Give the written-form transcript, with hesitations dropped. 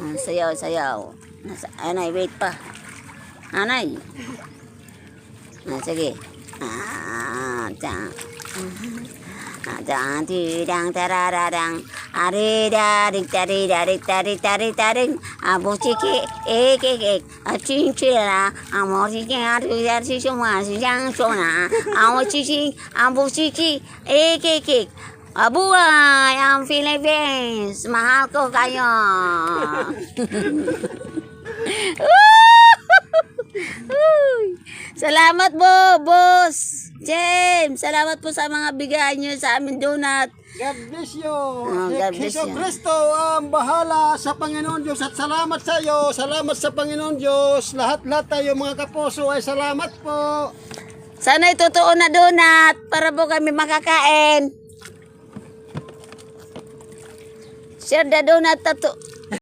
Sayaw, sayaw. Anay, wait pa. Anay. Sige. Tidang tarararang. Aridarik taridarik tarik. Abusiki ek. Chinchilla. Amosiki aridari semua yang sona. Abusiki ek. Abuhay ang Philippines. Mahal ko kayo. Salamat po, Boss James. Salamat po sa mga bigay niyo sa amin donut. God bless you. God bless Hesus you. Kristo ang bahala sa Panginoon Diyos at salamat sa iyo. Salamat sa Panginoon Diyos. Lahat-lahat tayo mga kapuso ay salamat po. Sana'y totoo na donut para po kami makakain. Share the donut tato.